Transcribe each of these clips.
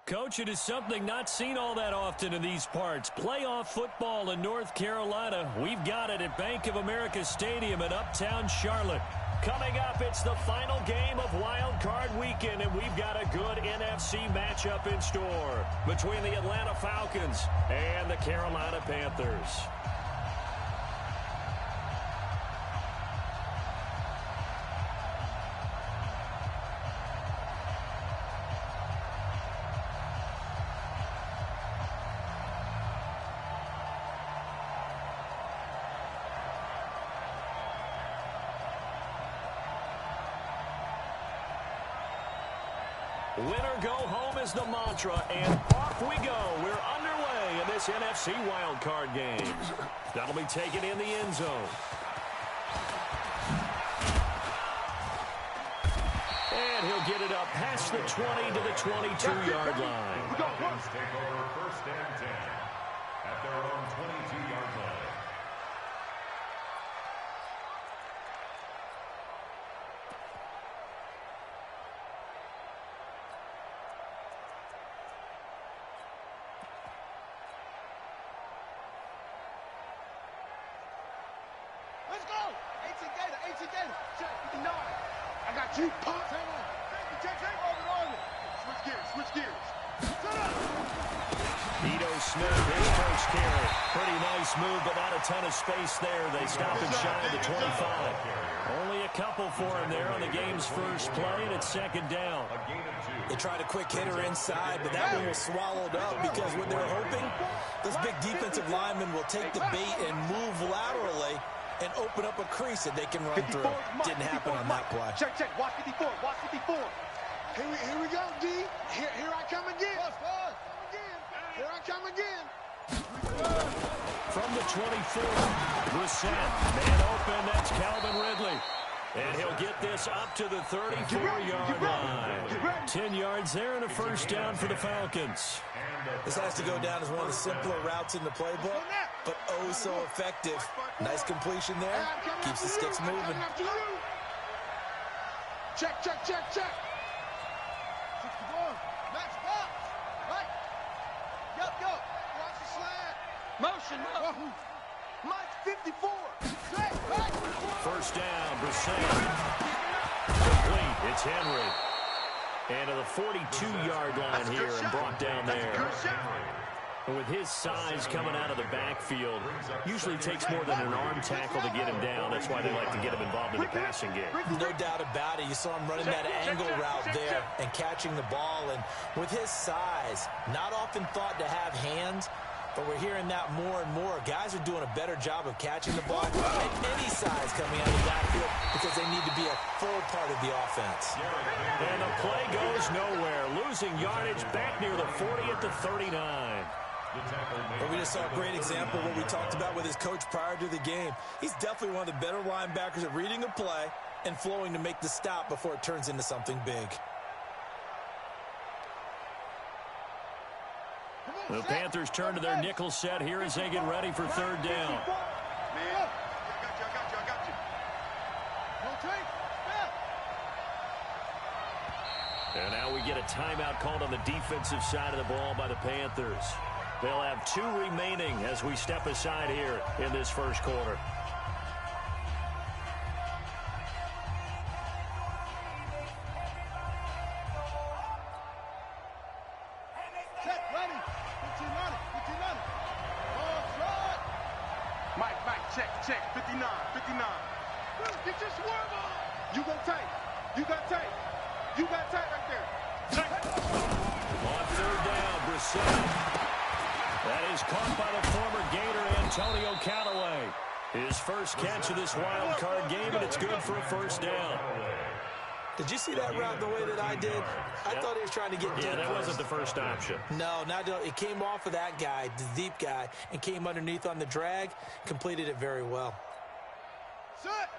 Coach, it is something not seen all that often in these parts. Playoff football in North Carolina. We've got it at Bank of America Stadium in Uptown Charlotte. Coming up, it's the final game of Wild Card Weekend, and we've got a good NFC matchup in store between the Atlanta Falcons and the Carolina Panthers. Winner go home is the mantra, and off we go. We're underway in this NFC wildcard game. That'll be taken in the end zone. And he'll get it up past the 20 to the 22-yard line. Falcons take over 1st and 10 at their own 22-yard line. Let's go! 18 Gator, check with the 9. I got you, pop. Hang on. Check, on it. Switch gears. Set up! Ito Smith, his first carry. Pretty nice move, but not a ton of space there. They stop him shy of the 25. Only a couple for him there on the game's first play, and it's 2nd down. They tried a quick hitter inside, but that one was swallowed up because what they're hoping, those big defensive linemen will take the bait and move laterally and open up a crease that they can run through. Didn't happen on that play. Check. Watch 54. Here we go, D. Here I come again. Here I come again. From the 24, Brissett. Man open, that's Calvin Ridley. And he'll get this up to the 34-yard line. 10 yards there and a first down for the Falcons. This has to go down as one of the simpler routes in the playbook, but oh so effective. Nice completion there. Keeps the sticks moving. Check. 61. Max box. Right. Yup. Watch the slant. Motion. Mike 54. Right. First down, Brissett. Complete. It's Henry. And to the 42-yard line here and brought down there. And with his size coming out of the backfield, usually takes more than an arm tackle to get him down. That's why they like to get him involved in the passing game. No doubt about it. You saw him running that angle route there and catching the ball. And with his size, not often thought to have hands, but we're hearing that more and more. Guys are doing a better job of catching the ball at any size coming out of the backfield because they need to be a full part of the offense. And the play goes nowhere. Losing yardage back near the 40 at the 39. But we just saw a great example of what we talked about with his coach prior to the game. He's definitely one of the better linebackers at reading a play and flowing to make the stop before it turns into something big. The Panthers turn to their nickel set here as they get ready for 3rd down. I got you. And now we get a timeout called on the defensive side of the ball by the Panthers. They'll have 2 remaining as we step aside here in this first quarter. Check. 59. Get your swerve on. You got tape right there. Check. On 3rd down, Brissett. That is caught by the former Gator, Antonio Callaway. His first catch of this wild card game, and it's good for a first down. Did you see that route the way that I did? I thought he was trying to get deep. Yeah, that wasn't the first option. No, it came off of that guy, the deep guy, and came underneath on the drag, completed it very well.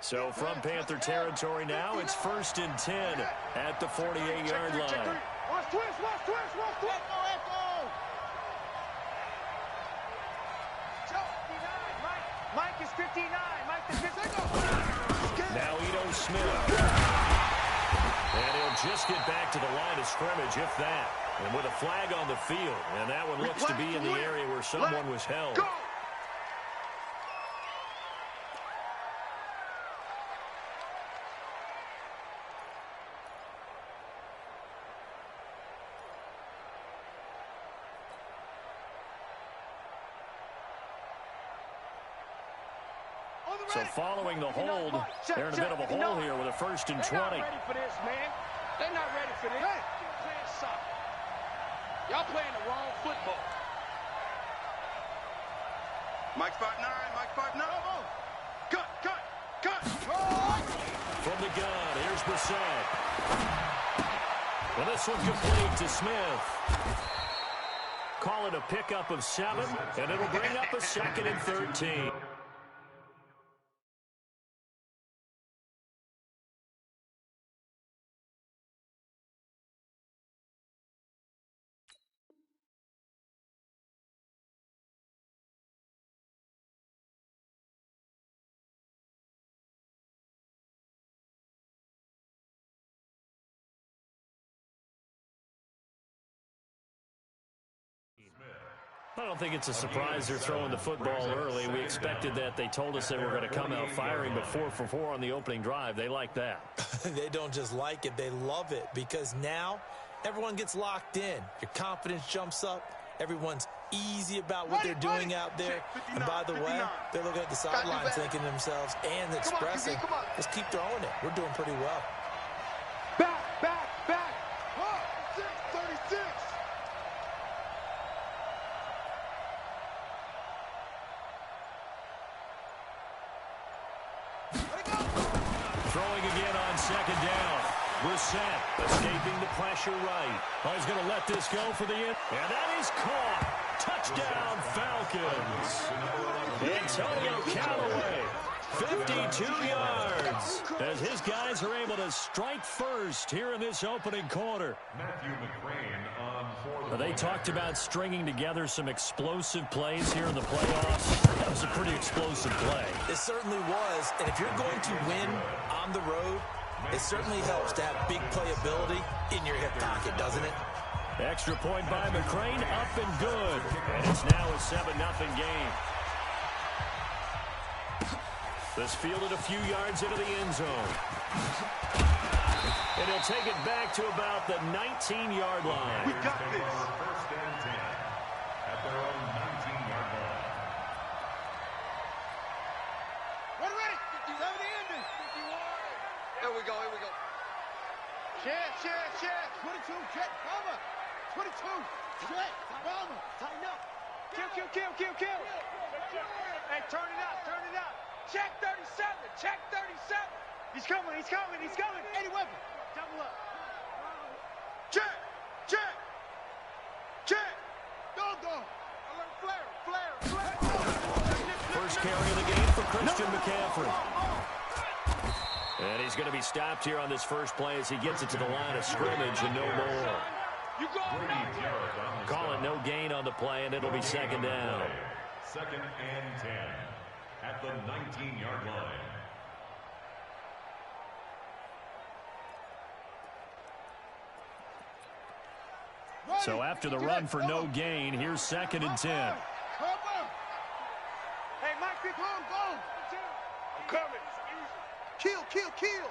So from Panther territory now, it's 1st and 10 at the 48-yard line. Watch twist. Mike is 59. Mike is 59. Now Ito Smith. And he'll just get back to the line of scrimmage, if that. And with a flag on the field, and that one looks to be in the area where someone was held. Go! So following the hold, they're in a bit of a hole here with a 1st and 20. They're not ready for this, man. They're not ready for this. You're playing soccer. Y'all playing the wrong football. Mike 5'9", Mike 5'9". Cut. From the gun, here's Brissett. Well, this one complete to Smith. Call it a pickup of 7, and it'll bring up a 2nd and 13. I don't think it's a surprise they're throwing the football early. We expected that. They told us they were going to come out firing, but 4 for 4 on the opening drive. They like that. They don't just like it, they love it, because now everyone gets locked in. Your confidence jumps up. Everyone's easy about what they're doing out there. And by the way, they're looking at the sidelines thinking to themselves and expressing, let's keep throwing it. We're doing pretty well. Back. 36. Throwing again on 2nd down. Brissett escaping the pressure right. Oh, he's going to let this go for the end. And that is caught. Touchdown, Falcons. Antonio Callaway, 52 yards, as his guys are able to strike first here in this opening quarter. Matthew McCrane on 4. They talked about stringing together some explosive plays here in the playoffs. That was a pretty explosive play. It certainly was, and if you're going to win on the road, it certainly helps to have big playability in your hip pocket, doesn't it? Extra point by McCrane, up and good. And it's now a 7-0 game. This fielded a few yards into the end zone. And he'll take it back to about the 19-yard line. We got this. 1st and 10 at their own 19-yard line. Ready. 50's over the ending. 51. Here we go. Check. 22, check. Bomber. 22, check. Bomber. Tighten up. Kill. Hey, turn it out. Check 37. He's coming. Eddie Weber. Double up. Check. Dog. Flare. First carry of the game for Christian McCaffrey. And he's going to be stopped here on this first play as he gets it to the line of scrimmage and no more. You go. Call it no gain on the play, and it'll be 2nd down. 2nd and 10 at the 19-yard line. So after the run for no gain, here's 2nd and 10. Hey, Mike, go. I'm coming. Kill.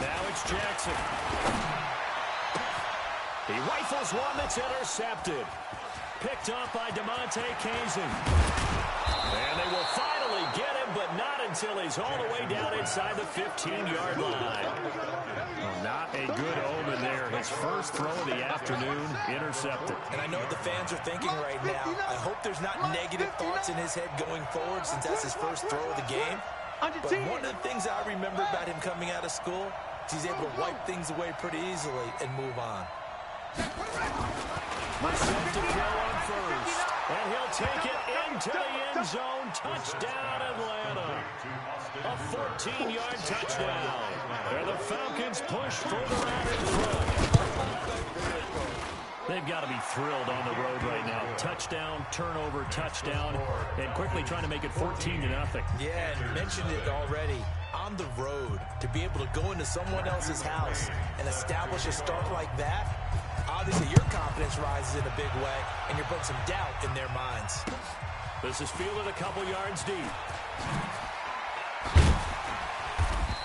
Now it's Jackson. He rifles one that's intercepted. Picked up by DeMonte Kazin. And they will finally get him, but not until he's all the way down inside the 15-yard line. Well, not a good omen there. His first throw of the afternoon, intercepted. And I know what the fans are thinking right now. I hope there's not negative thoughts in his head going forward since that's his first throw of the game. But one of the things I remember about him coming out of school is he's able to wipe things away pretty easily and move on. Brissett to throw on first. And he'll take it into the end zone. Touchdown, Atlanta. A 14-yard touchdown. And the Falcons push further out in front. They've got to be thrilled on the road right now. Touchdown, turnover, touchdown, and quickly trying to make it 14-0. Yeah, and mentioned it already. On on the road, to be able to go into someone else's house and establish a start like that, obviously your confidence rises in a big way, and you're putting some doubt in their minds. This is fielded a couple yards deep.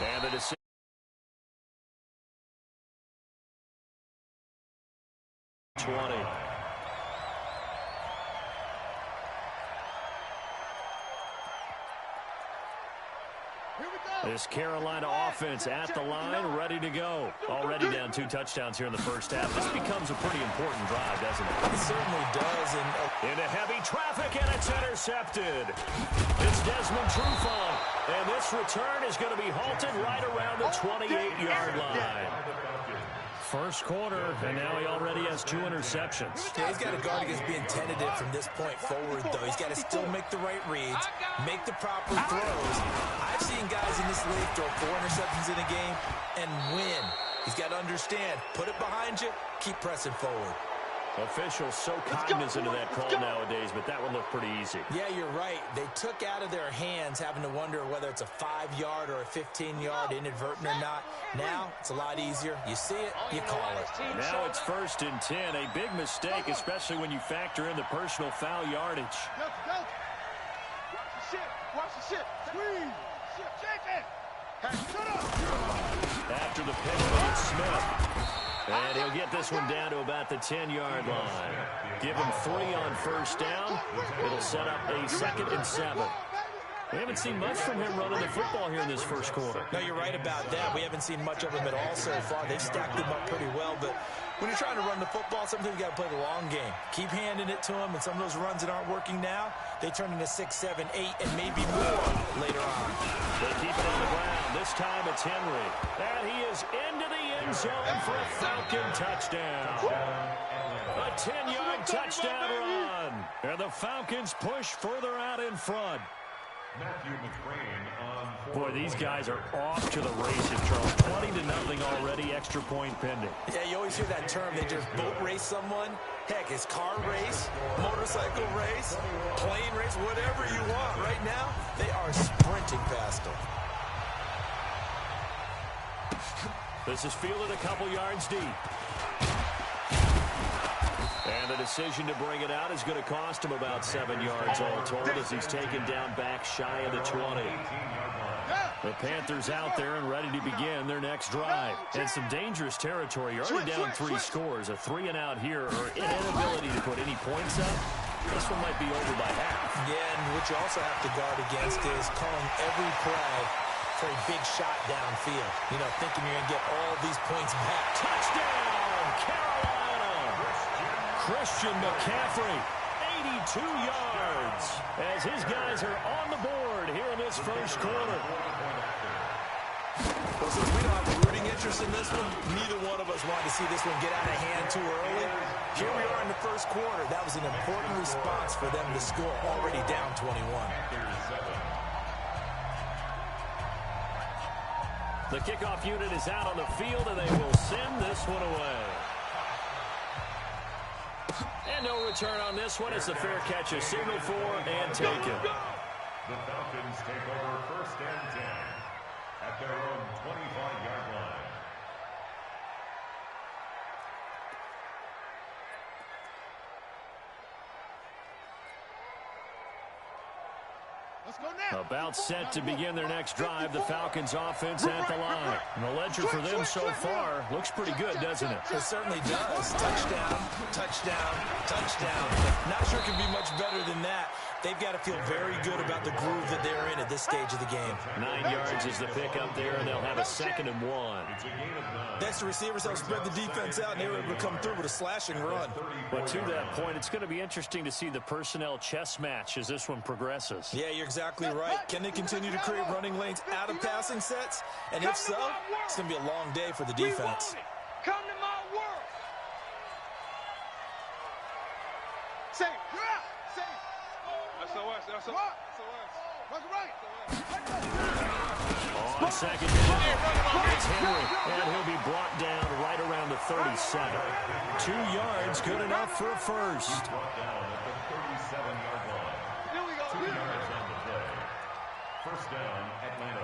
And the decision. This Carolina offense at the line, ready to go. Already down 2 touchdowns here in the first half. This becomes a pretty important drive, doesn't it? It certainly does. Into heavy traffic, and it's intercepted. It's Desmond Trufant, and this return is going to be halted right around the 28-yard line. First quarter, and now he already has 2 interceptions. Yeah, he's got to guard against being tentative from this point forward, though. He's got to still make the right reads, make the proper throws. I've seen guys in this league throw 4 interceptions in a game and win. He's got to understand, put it behind you, keep pressing forward. Officials so cognizant of that call nowadays, but that would look pretty easy. Yeah, you're right. They took out of their hands having to wonder whether it's a 5-yard or a 15-yard inadvertent or not. Now, it's a lot easier. You see it, you call it. Now it's 1st and 10. A big mistake, especially when you factor in the personal foul yardage. Watch the shit. Watch the shit. Squeeze. Shut up. After the pick by Smith. And he'll get this one down to about the 10-yard line. Give him 3 on first down. It'll set up a 2nd and 7. We haven't seen much from him running the football here in this first quarter. No, you're right about that. We haven't seen much of him at all so far. They've stacked him up pretty well, but when you're trying to run the football, sometimes you got to play the long game. Keep handing it to him, and some of those runs that aren't working now, they turn into 6, 7, 8, and maybe more later on. They keep it on the ground. This time it's Henry. And he is into the end zone for a Falcon touchdown. A 10-yard touchdown run. And the Falcons push further out in front. Matthew McCrane on Boy, these guys are off to the races, Charles. 20-0 already, extra point pending. Yeah, you always hear that term. They just boat race someone. Heck, it's car race, motorcycle race, plane race, whatever you want. Right now, they are sprinting past them. This is fielded a couple yards deep. And the decision to bring it out is going to cost him about 7 yards all told as he's taken down back shy of the 20. The Panthers out there and ready to begin their next drive. And some dangerous territory. You're already down 3 scores. A 3-and-out here or an inability to put any points up. This one might be over by half. Yeah, and what you also have to guard against is calling every play for a big shot downfield. You know, thinking you're going to get all these points back. Touchdown, Carolina! Christian McCaffrey, 82 yards, as his guys are on the board here in this first quarter. Well, since we don't have a rooting interest in this one, neither one of us wanted to see this one get out of hand too early. Here we are in the first quarter. That was an important response for them to score, already down 21. The kickoff unit is out on the field, and they will send this one away. And no return on this one. It's a fair catch, a signal for, and taken. The Falcons take over 1st and 10 at their own 25-yard line. Let's go now. About set to begin their next drive, the Falcons offense at the line. And the ledger for them so far looks pretty good, doesn't it? It certainly does. Touchdown, touchdown, touchdown. Not sure it can be much better than that. They've got to feel very good about the groove that they're in at this stage of the game. 9 yards is the pick up there, and they'll have a 2nd and 1. That's the receivers help spread the defense out, and they were able to come through with a slashing run. But to that point, it's going to be interesting to see the personnel chess match as this one progresses. Yeah, you're exactly right. Can they continue to create running lanes out of passing sets? And if so, it's going to be a long day for the defense. Come to my world. Say, say. That's the West. What's right? On 2nd down, it's Henry, and he'll be brought down right around the 37. 2 yards, good enough for a first. Brought down at the 37-yard line. Here we go. 2 yards on the play. First down, Atlanta.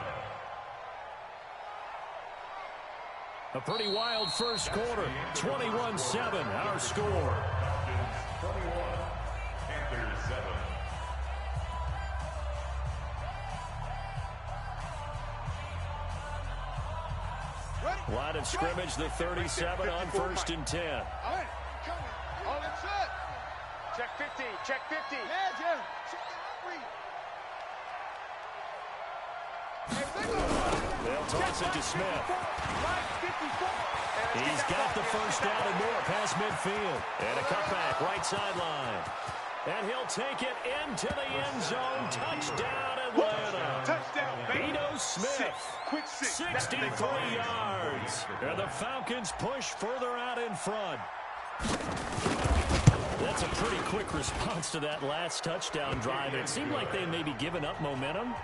A pretty wild first quarter. 21-7, our score. Falcons 21, Panthers 7. Line of scrimmage, the 37 on 1st and 10. All in set. Check 50. Check 50. Yeah. Check the read. They'll toss it to Smith. He's got the first down and more past midfield. And a cutback, right sideline. And he'll take it into the end zone. Touchdown, Atlanta. Touchdown, baby. Ito Smith. Quick six. 63 yards. And the Falcons push further out in front. That's a pretty quick response to that last touchdown drive. It seemed like they may be giving up momentum.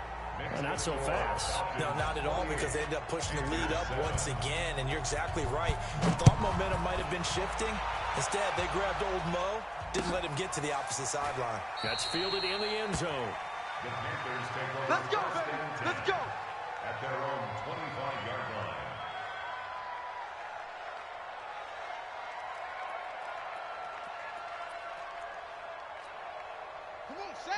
Not so fast. No, not at all, because they ended up pushing the lead up once again, and you're exactly right. You thought momentum might have been shifting. Instead, they grabbed old Mo, didn't let him get to the opposite sideline. That's fielded in the end zone. The Panthers take over Let's go, first baby. and 10 Let's go. at their own 25-yard line.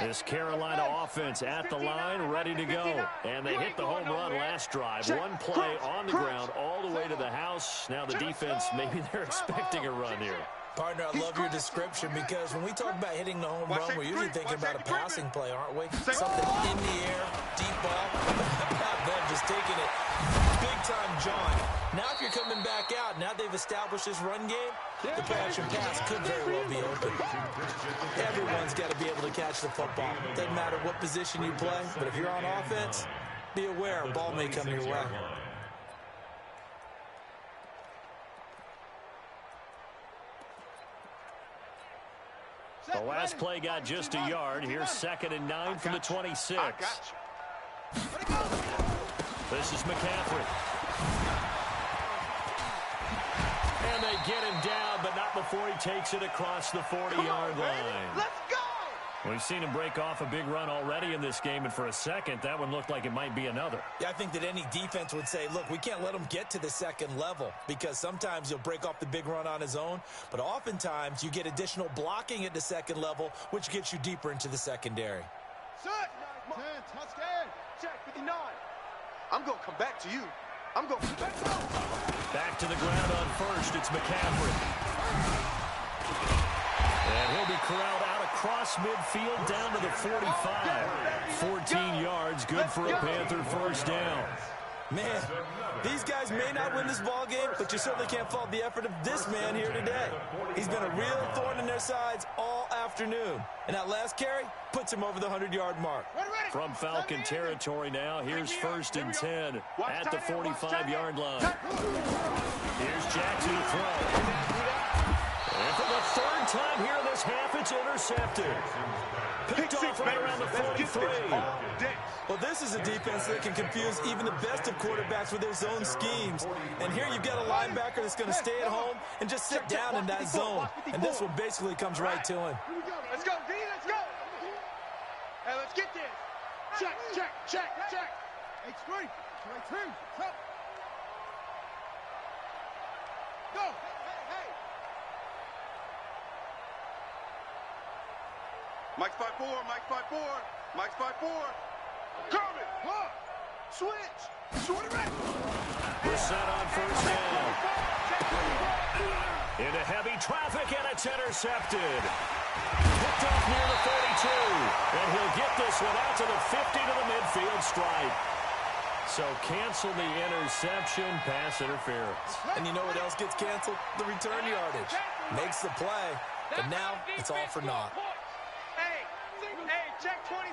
This Carolina offense at the line, ready to go. And they hit the home run last drive. One play on the ground all the way to the house. Now the defense, maybe they're expecting a run here. Partner, I love your description, because when we talk about hitting the home run, we're usually thinking about a passing play, aren't we? Something in the air, deep ball. About them just taking it big-time jaunt. Now if you're coming back out, now they've established this run game, the catch and pass could very well be open. Everyone's got to be able to catch the football. Doesn't matter what position you play, but if you're on offense, be aware a ball may come your way. The last play got just a yard. Here's 2nd and 9 from the 26. This is McCaffrey. And they get him down, but not before he takes it across the 40-yard line. Let's go. We've seen him break off a big run already in this game, and for a second, that one looked like it might be another. Yeah, I think that any defense would say, look, we can't let him get to the second level, because sometimes he'll break off the big run on his own, but oftentimes you get additional blocking at the second level, which gets you deeper into the secondary. Set. 10. Touchdown. Check 59. I'm going to come back to you. I'm going to come back to you. Back to the ground on 1st. It's McCaffrey. And he'll be corralled out across midfield down to the 45. 14 yards, good for a Panther first down. Man, these guys may not win this ball game, but you certainly can't fault the effort of this man here today. He's been a real thorn in their sides all afternoon. And that last carry puts him over the 100-yard mark. From Falcon territory now, here's 1st and 10 at the 45-yard line. Here's Jackson to throw. And for the 3rd time here in this half, it's intercepted. Picked off right around the 43. Well, this is a defense that can confuse even the best of quarterbacks with their zone schemes. And here you've got a linebacker that's going to stay at home and just sit down in that zone. And this one basically comes right to him. Let's go, D. Let's go. Hey, let's get this. Check. H3. Go. Hey. Mike's 5-4. Mike's 5-4. Kermit. Switch. Short it right. We're set on 1st down. Into heavy traffic, and it's intercepted. Picked off near the 42. And he'll get this one out to the 50 to the midfield stripe. So cancel the interception, pass interference. And you know what else gets canceled? The return yardage. Makes the play, but now it's all for naught. Hey, check 24.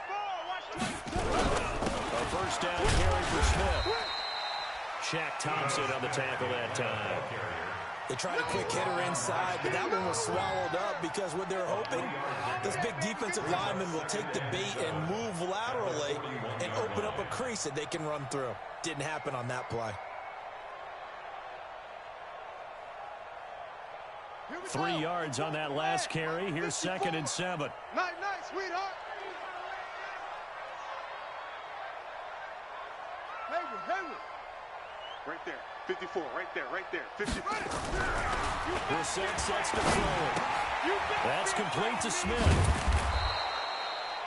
Watch 24. A first down carry for Smith. Shaq Thompson on the tackle that time. They tried a quick hitter inside, but that one was swallowed up because what they're hoping, this big defensive lineman will take the bait and move laterally and open up a crease that they can run through. Didn't happen on that play. 3 yards on that last carry. Here's 2nd and 7. Night, sweetheart. Hayward. Right there. 54, right there, right there. 54. Brissett sets to throw it. That's complete to Smith.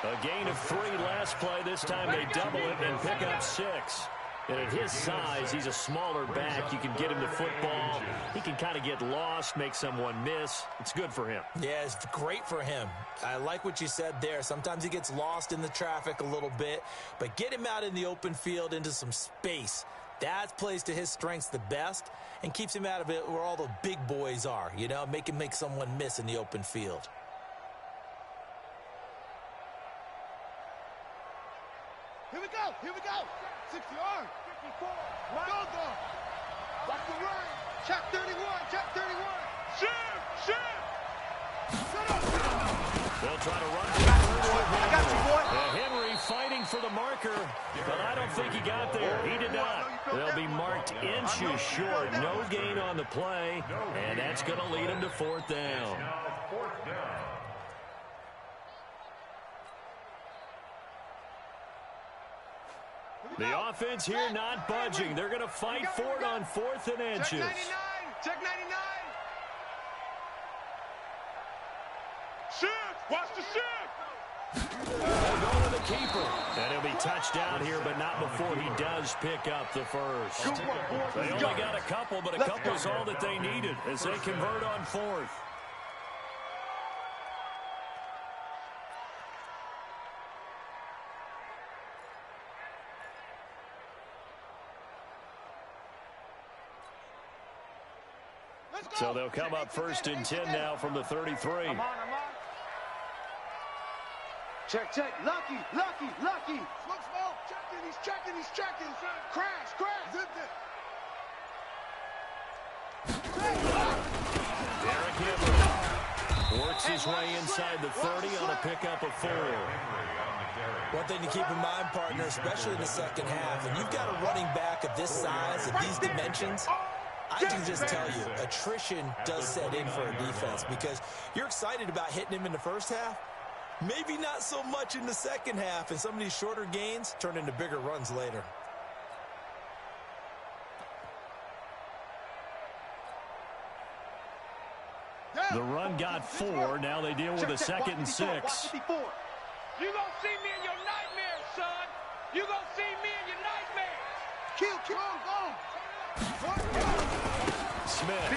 A gain of 3 last play. This time they double it and pick up 6. And at his size, he's a smaller back. You can get him the football. He can kind of get lost, make someone miss. It's good for him. Yeah, it's great for him. I like what you said there. Sometimes he gets lost in the traffic a little bit, but get him out in the open field into some space. That plays to his strengths the best and keeps him out of it where all the big boys are, you know, make him make someone miss in the open field. Here we go, here we go. 60 yard. 54. Go, go. Watch the run. Check 31, check 31. Shoot, shoot. Shut up. They'll try to run. I got you, boy. Henry fighting for the marker, but I don't think he got there. He did not. They'll be marked inches short. No gain on the play, and that's going to lead him to 4th down. The offense here not budging. They're going to fight for it on 4th and inches. Check 99, check 99. Shoot, watch the shoot. They'll go to the keeper. And he'll be touched down here, but not before he does pick up the first. They only got a couple, but a couple is all that they needed as they convert on 4th. So they'll come up 1st and 10 now from the 33. I'm on. Check, check. Lucky, lucky, lucky. Smoke, smoke. Checking, he's checking, he's checking. Crash, crash. Zip it. Derrick Henry works his way inside the 30 on a pickup of 4. One thing to keep in mind, partner, especially in the second half, and you've got a running back of this size, of these dimensions, I can just tell you, attrition does set in for a defense because you're excited about hitting him in the first half, maybe not so much in the second half, and some of these shorter gains turn into bigger runs later. The run got 4. Now they deal with a 2nd and 6. You gonna see me in your nightmares, son. You gonna see me in your nightmares. Kill, go. Smith.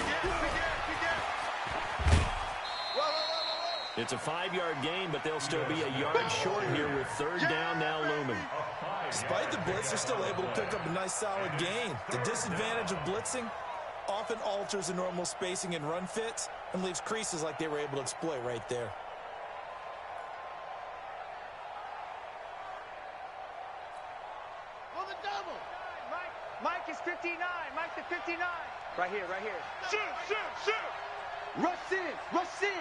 It's a 5-yard gain, but they'll still be a yard short here with 3rd down now looming. Despite the blitz, they're still able to pick up a nice solid gain. The disadvantage of blitzing often alters the normal spacing and run fits and leaves creases like they were able to exploit right there. On the double. Mike is 59. Mike the 59. Right here. Shoot. Rush in. Squeeze.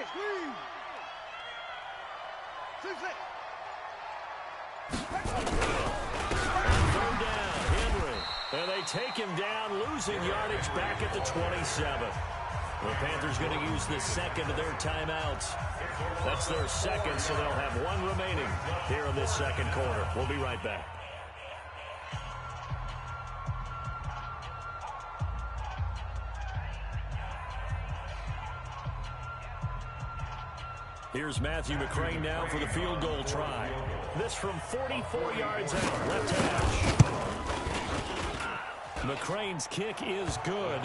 Third down, Henry. And they take him down, losing yardage back at the 27. The Panthers going to use the 2nd of their timeouts. That's their 2nd, so they'll have 1 remaining here in this 2nd quarter. We'll be right back. Here's Matthew McCrane now for the field goal try. This from 44 yards out, left hash. McCrane's kick is good,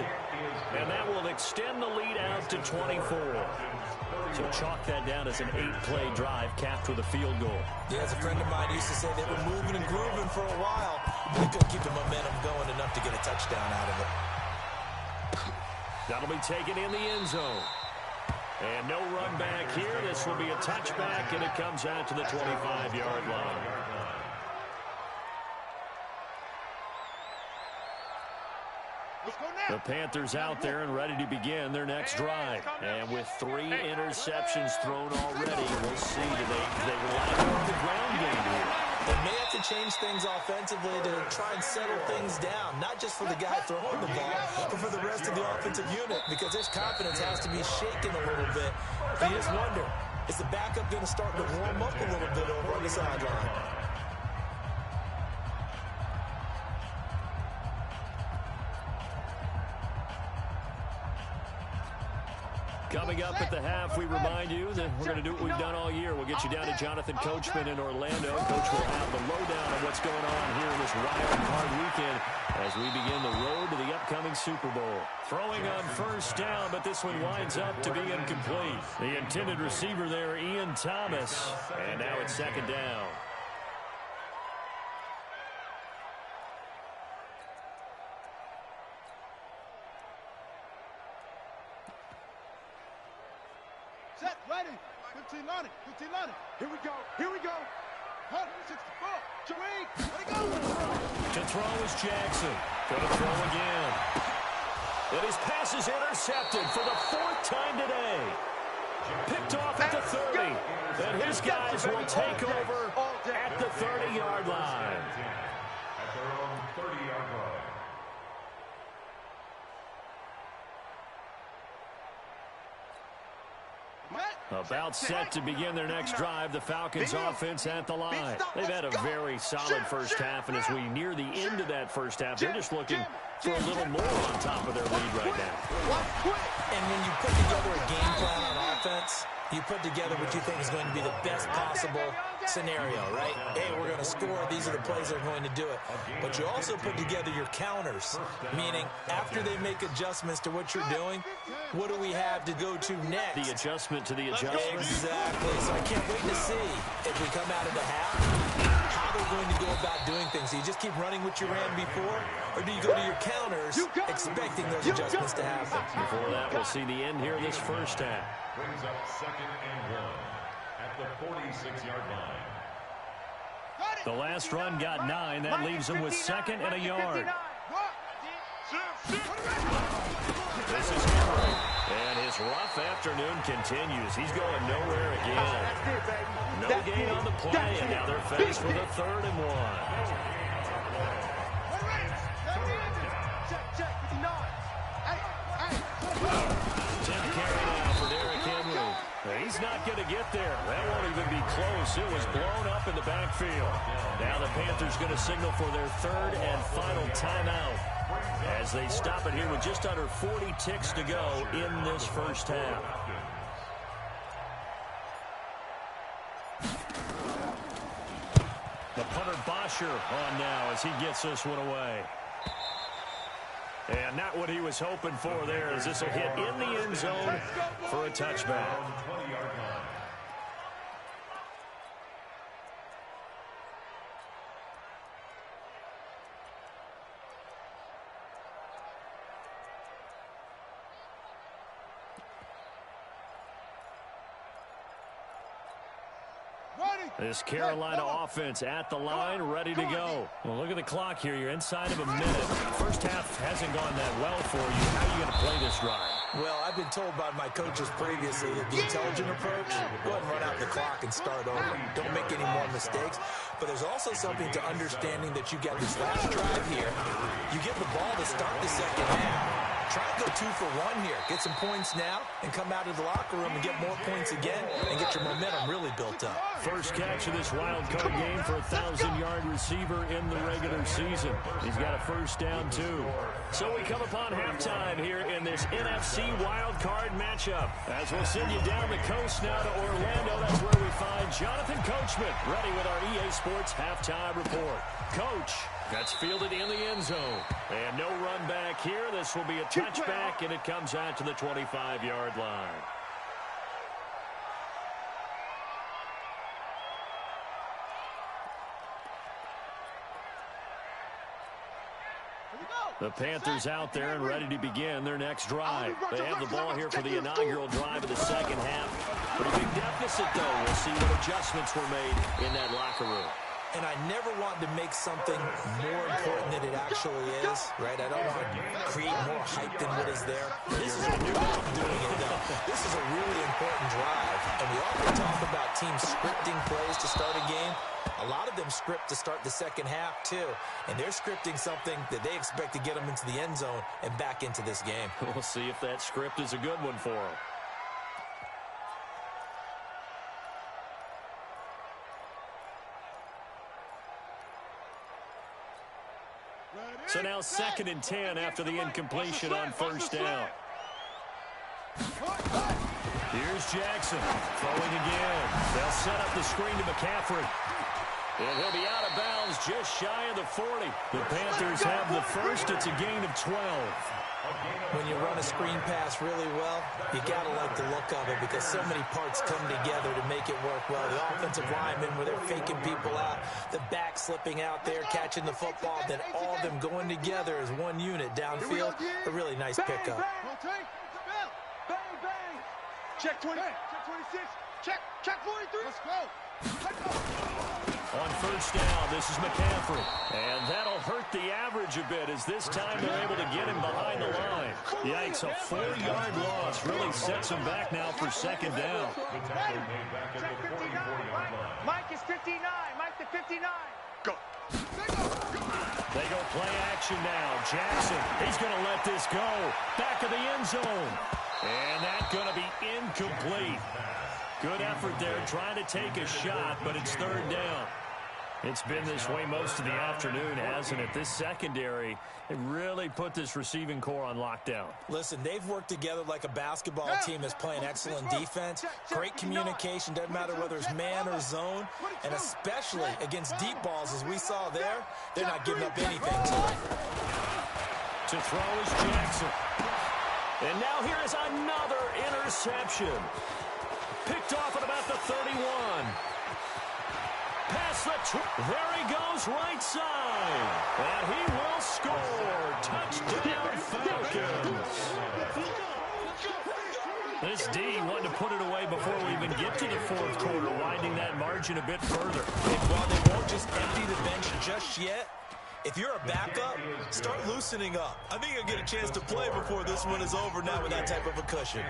and that will extend the lead out to 24. So chalk that down as an 8-play drive capped with a field goal. Yeah, as a friend of mine used to say, they were moving and grooving for a while. They couldn't keep the momentum going enough to get a touchdown out of it. That'll be taken in the end zone. And no run back here. This will be a touchback, and it comes out to the 25-yard line. The Panthers out there and ready to begin their next drive. And with 3 interceptions thrown already, we'll see. They rely on the ground game here. They may have to change things offensively to try and settle things down, not just for the guy throwing the ball, but for the rest of the offensive unit, because his confidence has to be shaken a little bit. And you just wonder, is the backup going to start to warm up a little bit over on the sideline? Coming up at the half, we remind you that we're going to do what we've done all year. We'll get you down to Jonathan Coachman in Orlando. Coach will have the lowdown on what's going on here in this wild card weekend as we begin the road to the upcoming Super Bowl. Throwing on first down, but this one winds up to be incomplete. The intended receiver there, Ian Thomas. And now it's second down. Set, ready. 15 on it. 15 on it. Here we go. Here we go. 164. Drake. Let it go. To throw is Jackson. Going to throw again. And his pass is intercepted for the fourth time today. Picked off at the 30. And his guys will take over at the 30-yard line. At their own 30-yard line. About set to begin their next drive, the Falcons offense at the line. They've had a very solid first half, and as we near the end of that first half, they're just looking for a little more on top of their lead right now. And when you put together a game plan on offense, you put together what you think is going to be the best possible scenario, right? Hey, we're going to score. These are the plays that are going to do it. But you also put together your counters, meaning after they make adjustments to what you're doing, what do we have to go to next? The adjustment to the adjustment. Exactly. So I can't wait to see if we come out of the half, how they're going to go about doing things. Do you just keep running what you ran before, or do you go to your counters expecting those adjustments to happen? Before that, we'll see the end here of this first half. Brings up 2nd and 1 at the 46-yard line. The last run got 9. That leaves them with 2nd and a yard. This is Henry. And his rough afternoon continues. He's going nowhere again. No gain on the play, and now they're faced with a 3rd and 1. He's not going to get there. That won't even be close. It was blown up in the backfield. Now the Panthers going to signal for their 3rd and final timeout as they stop it here with just under 40 ticks to go in this first half. The punter Bosher on now as he gets this one away. And not what he was hoping for there, as this will hit in the end zone for a touchback. This Carolina offense at the line, ready to go. Well, look at the clock here. You're inside of a minute. First half hasn't gone that well for you. How are you going to play this drive? Well, I've been told by my coaches previously that the intelligent approach, go ahead and run out the clock and start over. Don't make any more mistakes. But there's also something to understanding that you got this last drive here. You get the ball to start the second half. Try and go 2 for 1 here. Get some points now and come out of the locker room and get more points again and get your momentum really built up. First catch of this wild card game for a 1,000-yard receiver in the regular season. He's got a first down, too. So we come upon halftime here in this NFC wild card matchup. As we'll send you down the coast now to Orlando, that's where we find Jonathan Coachman, ready with our EA Sports halftime report. Coach, that's fielded in the end zone. And no run back here. This will be a touchback, and it comes out to the 25-yard line. The Panthers out there and ready to begin their next drive. They have the ball here for the inaugural drive of the second half. Pretty big deficit, though. We'll see what adjustments were made in that locker room. And I never want to make something more important than it actually is, right? I don't want to create more hype than what is there. This is a new way of doing it, though. This is a really important drive. And we often talk about teams scripting plays to start a game. A lot of them script to start the second half, too. And they're scripting something that they expect to get them into the end zone and back into this game. We'll see if that script is a good one for them. So now 2nd and 10 after the incompletion on first down. Here's Jackson throwing again. They'll set up the screen to McCaffrey. And he'll be out of bounds just shy of the 40. The Panthers have the first. It's a gain of 12. When you run a screen pass really well, you got to like the look of it because so many parts come together to make it work well. The offensive linemen, where they're faking people out, the back slipping out there, catching the football, then all of them going together as one unit downfield. A really nice pickup. Bang, bang. Check 20. Check 26. Check 43. Let's go. On first down, this is McCaffrey. And that'll hurt the average a bit as this time they're able to get him behind the line. Yikes, a 4-yard loss really sets him back now for second down. Check 59. Mike is 59. Mike to 59. Go. They go play action now. Jackson, he's going to let this go. Back of the end zone. And that's going to be incomplete. Good effort there, trying to take a shot, but it's third down. It's been this way most of the afternoon, hasn't it? This secondary, it really put this receiving core on lockdown. Listen, they've worked together like a basketball team that's playing excellent defense. Great communication, doesn't matter whether it's man or zone, and especially against deep balls, as we saw there, they're not giving up anything to it. To throw is Jackson. And now here is another interception. Picked off at about the 31. Past the there he goes right side. And he will score. Touchdown Falcons. This D wanted to put it away before we even get to the fourth quarter, widening that margin a bit further. And while they won't just empty the bench just yet, if you're a backup, start loosening up. I think you'll get a chance to play before this one is over now with that type of a cushion.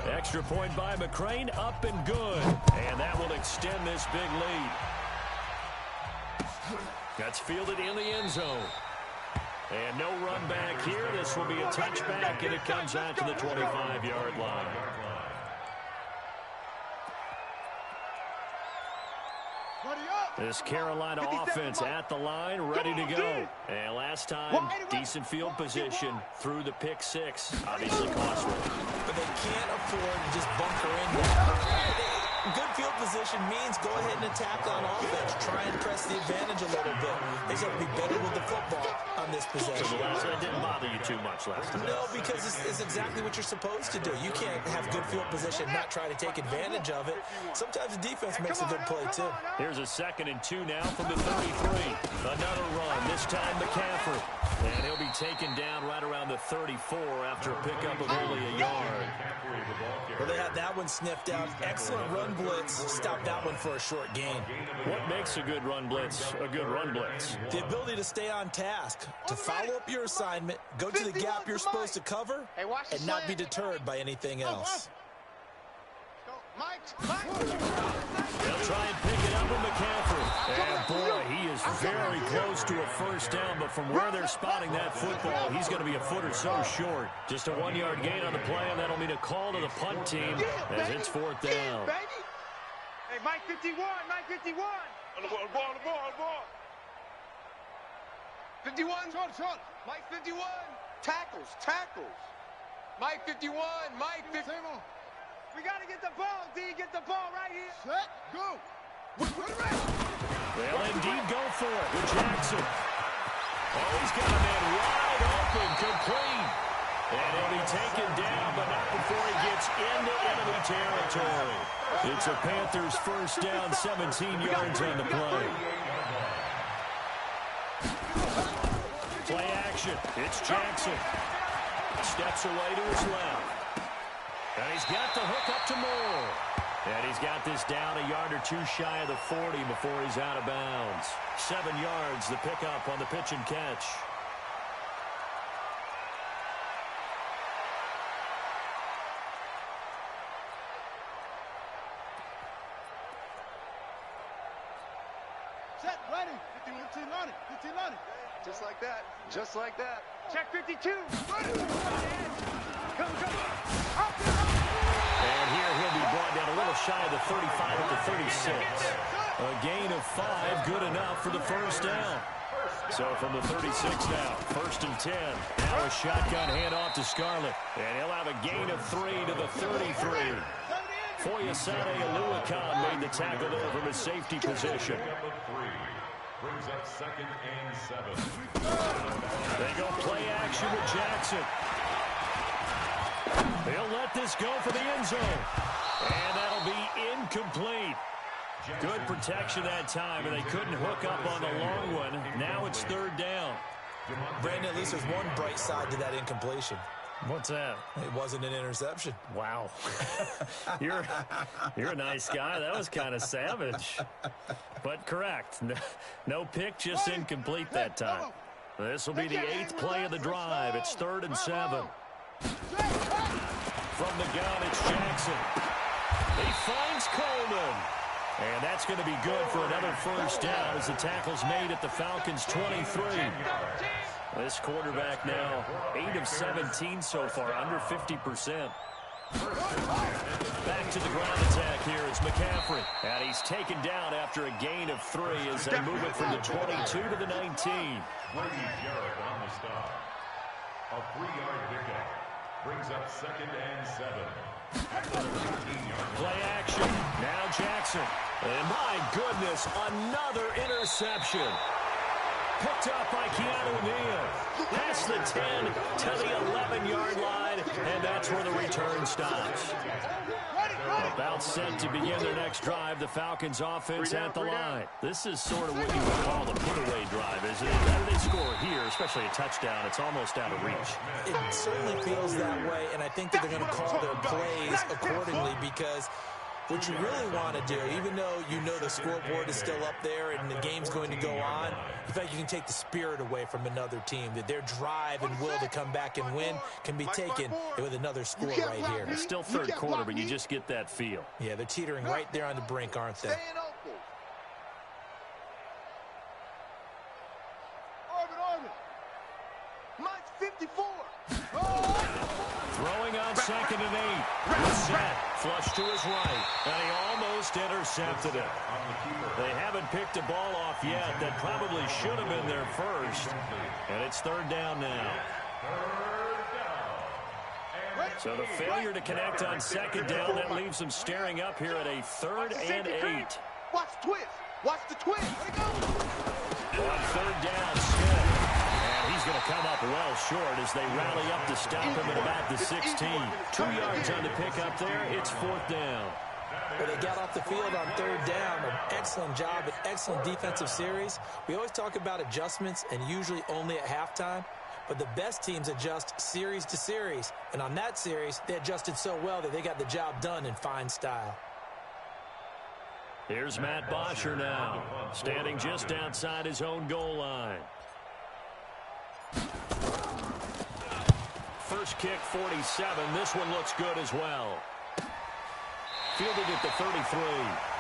Extra point by McCrane, up and good. And that will extend this big lead. That's fielded in the end zone. And no run back here. This will be a touchback, and it comes out to the 25-yard line. This Carolina offense at the line, ready to go. And last time, decent field position through the pick six. Obviously costly. But they can't afford to just bunker in there. Good field position means go ahead and attack on offense. Try and press the advantage a little bit. They just have to be better with the football on this possession. That didn't bother you too much last time. No, because it's exactly what you're supposed to do. You can't have good field position and not try to take advantage of it. Sometimes the defense makes a good play, too. Here's a 2nd and 2 now from the 33. Another run, this time McCaffrey. And he'll be taken down right around the 34 after a pickup of only a yard. Well, they had that one sniffed out. Excellent run blitz. Stopped that one for a short gain. What makes a good run blitz a good run blitz? The ability to stay on task, to follow up your assignment, go to the gap you're supposed to cover, and not be deterred by anything else. They'll try and pick it up with McCaffrey. And boy, he is very close to a first down, but from where they're spotting that football, he's going to be a foot or so short. Just a 1-yard gain on the play, and that'll mean a call to the punt team as it's 4th down. Hey, Mike 51, Mike 51. On the ball. 51. Short. Mike 51. Tackles. Mike 51, Mike 51. We got to get the ball, D. Get the ball right here. Set, go. They'll indeed go for it with Jackson. Oh, he's got a man wide open, complete. And he'll be taken down, but not before he gets into enemy territory. It's a Panthers first down, 17 yards on the play. Play action. It's Jackson. Steps away to his left. And he's got the hook up to Moore. And he's got this down a yard or two shy of the 40 before he's out of bounds. 7 yards, the pickup on the pitch and catch. Set, ready. 15 on it. Just like that. Check 52. Come. And here he'll be brought down a little shy of the 35 at the 36. A gain of 5, good enough for the first down. So from the 36 now, 1st and 10. Now a shotgun handoff to Scarlett. And he'll have a gain of 3 to the 33. Foyesade Oluwakan made the tackle there from his safety position. Brings up 2nd and 7. They go play action with Jackson. He'll let this go for the end zone. And that'll be incomplete. Good protection that time, and they couldn't hook up on the long one. Now it's 3rd down. Brandon, at least there's one bright side to that incompletion. What's that? It wasn't an interception. Wow. You're a nice guy. That was kind of savage. But correct. No pick, just incomplete that time. This will be the 8th play of the drive. It's 3rd and 7. From the gun, it's Jackson. He finds Coleman. And that's going to be good for another 1st down as the tackle's made at the Falcons' 23. This quarterback now 8 of 17 so far, under 50%. Back to the ground attack here is McCaffrey. And he's taken down after a gain of 3 as they move it from the 22 to the 19. Brady Jarrett on the stop. A 3-yard pickup. Brings up 2nd and 7. Play action. Now Jackson. And my goodness, another interception. Picked up by Keanu Neal. Past the 10 to the 11-yard line, and that's where the return stops. About set to begin their next drive, the Falcons offense at the line. This is sort of what you would call the put-away drive, isn't it? How do they score here, especially a touchdown? It's almost out of reach. It certainly feels that way, and I think that they're going to call their plays accordingly because what you really want to do, even though you know the scoreboard is still up there and the game's going to go on, in fact, you can take the spirit away from another team, that their drive and will to come back and win can be taken with another score right here. It's still 3rd quarter, but you just get that feel. Yeah, they're teetering right there on the brink, aren't they? Mike's 54. Throwing on 2nd and 8. Set. Flush to his right. And he almost intercepted it. They haven't picked a ball off yet. That probably should have been their first. And it's 3rd down now. So the failure to connect on 2nd down, that leaves them staring up here at a 3rd and 8. Watch the twist. Watch the twist. On 3rd down, Smith. And he's going to come up well short as they rally up to stop him at about the 16. 2 yards on the pickup there. It's 4th down. But they got off the field on 3rd down. An excellent job, an excellent defensive series. We always talk about adjustments and usually only at halftime. But the best teams adjust series to series. And on that series, they adjusted so well that they got the job done in fine style. Here's Matt Bosher now, standing just outside his own goal line. First kick, 47. This one looks good as well. Fielded at the 33.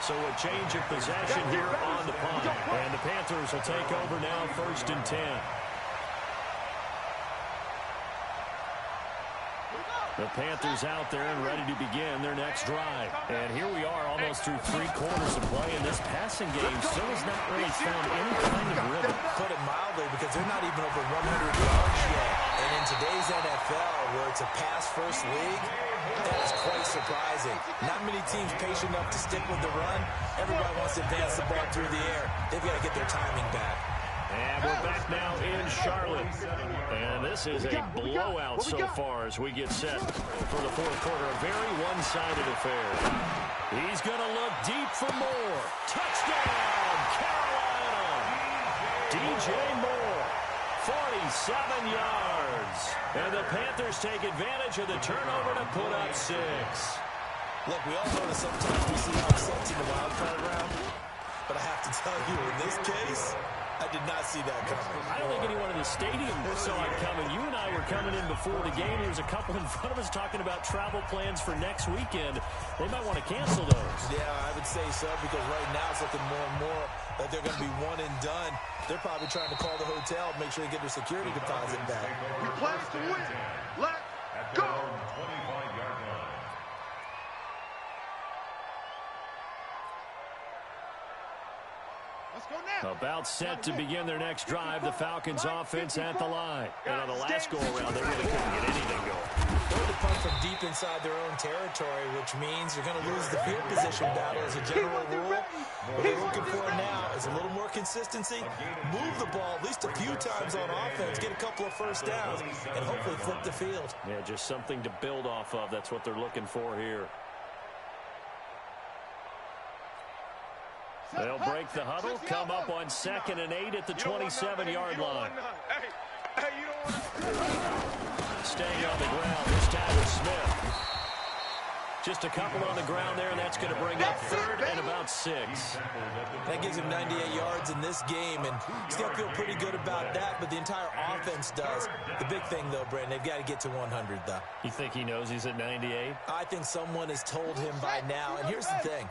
So a change of possession here on the punt. And the Panthers will take over now, 1st and 10. The Panthers out there and ready to begin their next drive. And here we are almost through 3 quarters of play, and this passing game still has not really found any kind of rhythm. Put it mildly, because they're not even over 100 yards yet. And in today's NFL, where it's a pass-first league, that is quite surprising. Not many teams patient enough to stick with the run. Everybody wants to advance the ball through the air. They've got to get their timing back. And we're back now in Charlotte. And this is a blowout so far as we get set for the 4th quarter. A very one-sided affair. He's going to look deep for more. Touchdown, Carolina! DJ Moore, 47 yards. And the Panthers take advantage of the turnover to put up 6. Look, we all know that sometimes we see upsets in the wild card round. But I have to tell you, in this case, I did not see that coming. I don't think anyone in the stadium saw it coming. You and I were coming in before the game. There was a couple in front of us talking about travel plans for next weekend. They might want to cancel those. Yeah, I would say so, because right now it's looking more and more that they're going to be one and done. They're probably trying to call the hotel, make sure they get their security deposit back. We play to win. Let's go. 25-yard line. Let's go now. About set to begin their next drive, the Falcons offense at the line. And on the last go-around, they really couldn't get anything going. Throw the punt from deep inside their own territory, which means you're going to lose the field position battle as a general rule. What they're looking for now is a little more consistency, move the ball at least a few times on offense, get a couple of first downs, and hopefully flip the field. Yeah, just something to build off of. That's what they're looking for here. They'll break the huddle, come up on 2nd and 8 at the 27-yard line. Staying on the ground, this time with Smith. Just a couple on the ground there, and that's going to bring up 3rd and about 6. That gives him 98 yards in this game, and he's going to feel pretty good about that, but the entire offense does. The big thing, though, Brandon, they've got to get to 100, though. You think he knows he's at 98? I think someone has told him by now, and here's the thing.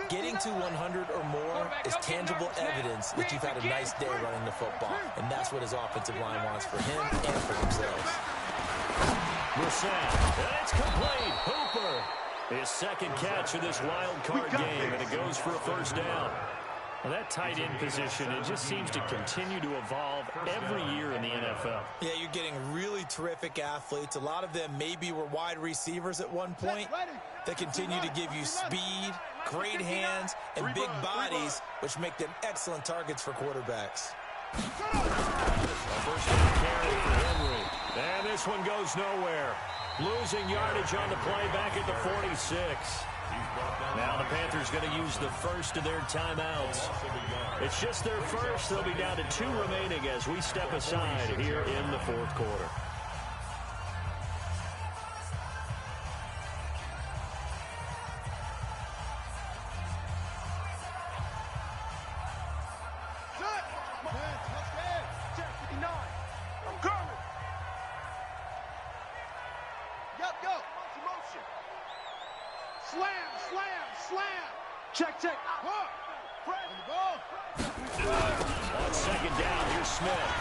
Getting to 100 or more is tangible evidence that you've had a nice day running the football, and that's what his offensive line wants for him and for themselves. Brissett, and it's complete. Hooper, his second catch of this wild card game, and it goes for a first down. Well, that tight end position, it just seems to continue to evolve every year in the NFL. Yeah, you're getting really terrific athletes. A lot of them maybe were wide receivers at one point. They continue to give you speed, great hands, and big bodies, which make them excellent targets for quarterbacks. First down carry for Henry. And this one goes nowhere. Losing yardage on the play back at the 46. Now the Panthers going to use the first of their timeouts. It's just their first. They'll be down to 2 remaining as we step aside here in the 4th quarter. Check. On 2nd down, here's Smith.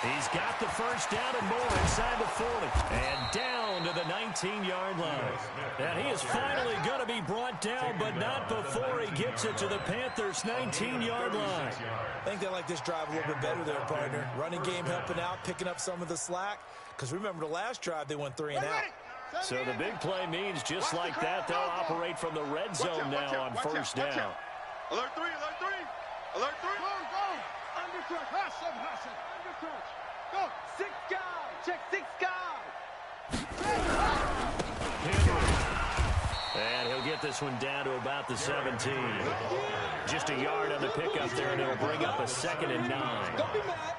He's got the first down and more inside the 40. And down to the 19-yard line. And he is finally going to be brought down, but not before he gets it to the Panthers' 19-yard line. I think they like this drive a little bit better there, partner. Running game helping out, picking up some of the slack. Because remember, the last drive, they went 3 and out. So the big play means just like that, they'll operate from the red zone now on first down. Alert 3, alert 3. Alert 3. Go. Undercrush. Hassan. Undercrush. Go. 6 guys. Check 6 guys. And he'll get this one down to about the 17. Just a yard on the pickup there, and it'll bring up a 2nd and 9.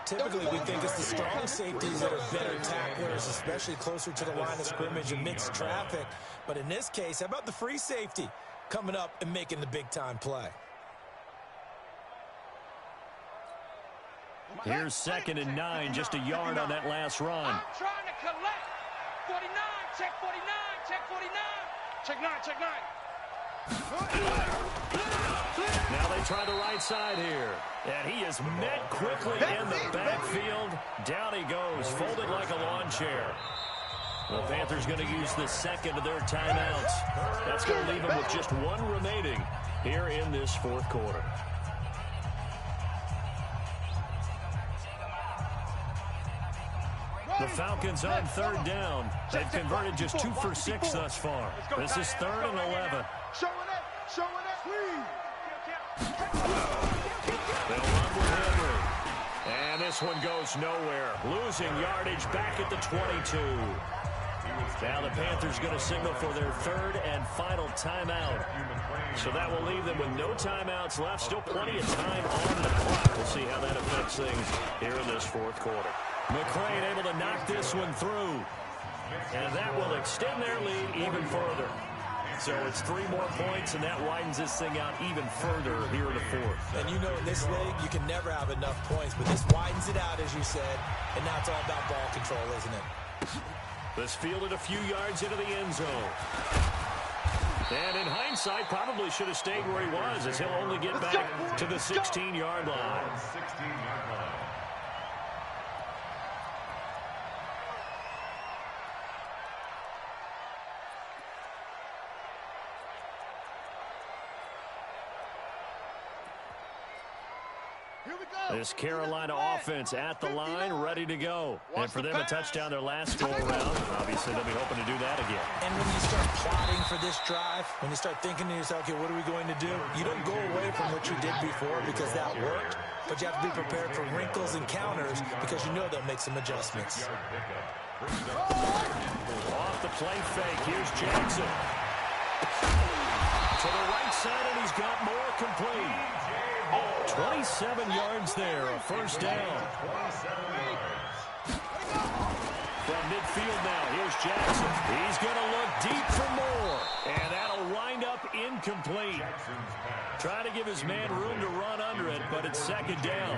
Typically, we think it's the strong safeties that are better tacklers, especially closer to the line of scrimmage amidst traffic. But in this case, how about the free safety coming up and making the big-time play? Here's 2nd and 9, just a yard on that last run. I'm trying to collect. 49, check 49, check 49. Check 9, check 9. Now they try the right side here. And he is met quickly in the backfield. Down he goes, folded like a lawn chair. The Panthers going to use the second of their timeouts. That's going to leave them with just 1 remaining here in this 4th quarter. The Falcons on 3rd down. They've converted just 2 for 6 thus far. This is 3rd and 11. Showing it. They'll run with Henry. And this one goes nowhere. Losing yardage back at the 22. Now the Panthers going to signal for their 3rd and final timeout. So that will leave them with no timeouts left. Still plenty of time on the clock. We'll see how that affects things here in this 4th quarter. McCrane able to knock this one through. And that will extend their lead even further. So it's 3 more points, and that widens this thing out even further here in the 4th. And you know in this league, you can never have enough points, but this widens it out, as you said, and now it's all about ball control, isn't it? This fielded a few yards into the end zone. And in hindsight, probably should have stayed where he was, as he'll only get back to the 16-yard line. This Carolina offense at the line, ready to go. And for them, a touchdown their last go-around. Obviously, they'll be hoping to do that again. And when you start plotting for this drive, when you start thinking to yourself, okay, what are we going to do? You don't go away from what you did before because that worked, but you have to be prepared for wrinkles and counters because you know they'll make some adjustments. Off the play fake, here's Jackson. To the right side, and he's got more complete. 27 yards there, a first down. From midfield now, here's Jackson. He's going to look deep for more, and that'll wind up incomplete. Trying to give his man room to run under it, but it's second down.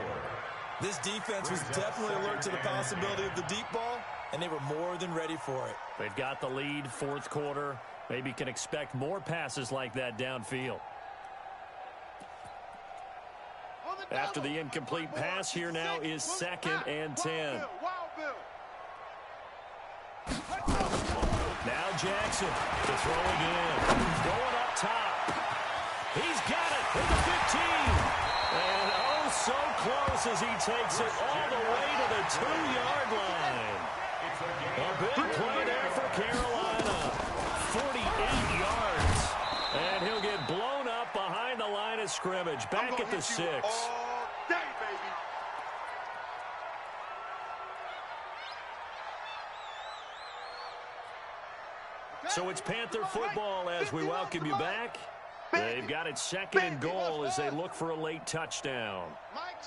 This defense was definitely alert to the possibility of the deep ball, and they were more than ready for it. They've got the lead, fourth quarter. Maybe can expect more passes like that downfield. After the incomplete pass, here now is 2nd and 10. Now Jackson to throw again. Going up top. He's got it at the 15. And oh, so close as he takes it all the way to the 2-yard line. A big play there for Carolina. 48 yards. And he'll get blown up behind the line of scrimmage. Back at the 6. All day, baby. So it's Panther football as we welcome you back. They've got it 2nd and goal as they look for a late touchdown. Mike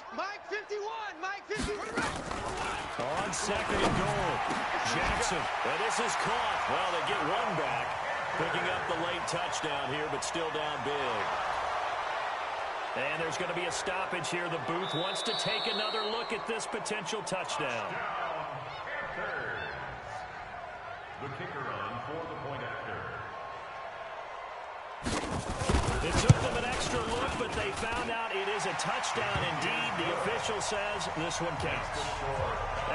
51, Mike 51. On 2nd and goal, Jackson. And this is caught. Well, they get one back. Picking up the late touchdown here, but still down big. And there's going to be a stoppage here. The booth wants to take another look at this potential touchdown. The kicker on for the point after. It took them an extra look, but they found out it is a touchdown indeed. The official says this one counts.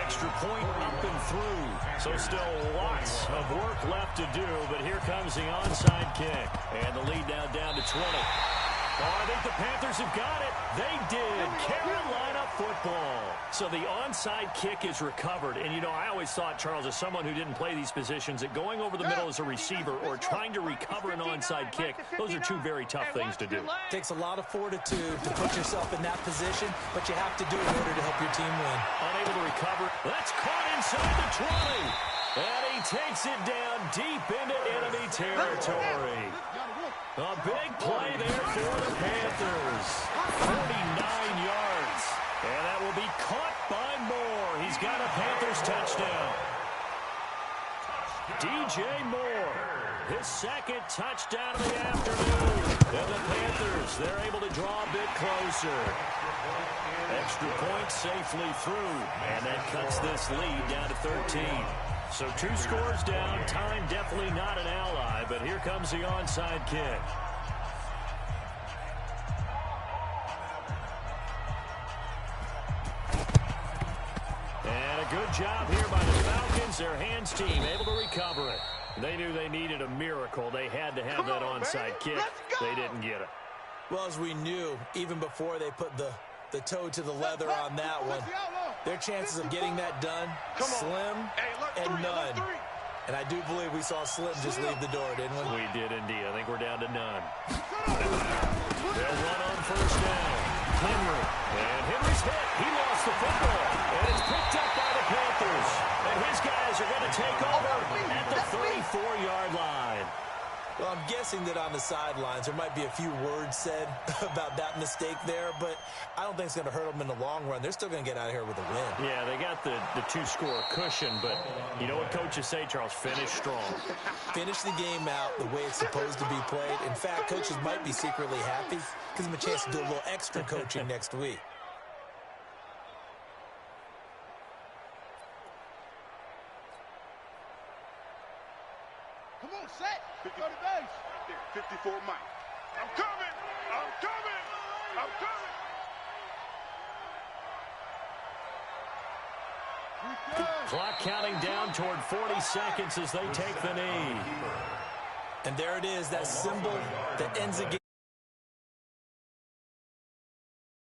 Extra point up and through. So still lots of work left to do, but here comes the onside kick. And the lead now down to 20. Oh, I think the Panthers have got it. They did. Carolina football. So the onside kick is recovered. And, you know, I always thought, Charles, as someone who didn't play these positions, that going over the middle as a receiver or trying to recover an onside kick, those are two very tough things to do. It takes a lot of fortitude to put yourself in that position, but you have to do it in order to help your team win. Unable to recover. That's caught inside the 20. And he takes it down deep into enemy territory. A big play there for the Panthers. 49 yards. And that will be caught by Moore. He's got a Panthers touchdown. DJ Moore, his 2nd touchdown of the afternoon. And the Panthers, they're able to draw a bit closer. Extra point safely through. And that cuts this lead down to 13. So 2 scores down. Time definitely not an ally, but here comes the onside kick. And a good job here by the Falcons. Their hands team able to recover it. They knew they needed a miracle. They had to have that onside kick. They didn't get it. Well, as we knew, even before they put the toe to the leather on that one, their chances of getting that done, slim and none. And I do believe we saw Slim just leave the door, didn't we? We did indeed. I think we're down to none. They'll run on first down. Henry. And Henry's hit. He lost the football. And it's picked up by the Panthers. And his guys are going to take over at the 34-yard line. Well, I'm guessing that on the sidelines there might be a few words said about that mistake there, but I don't think it's going to hurt them in the long run. They're still going to get out of here with a win. Yeah, they got the 2-score cushion, but you know what coaches say, Charles? Finish strong. Finish the game out the way it's supposed to be played. In fact, coaches might be secretly happy. Gives them a chance to do a little extra coaching next week. Come on, set. Go to base. 54 Mike. I'm coming. I'm coming. I'm coming. Clock counting down toward 40 seconds as they take the knee. And there it is, that symbol that ends the game.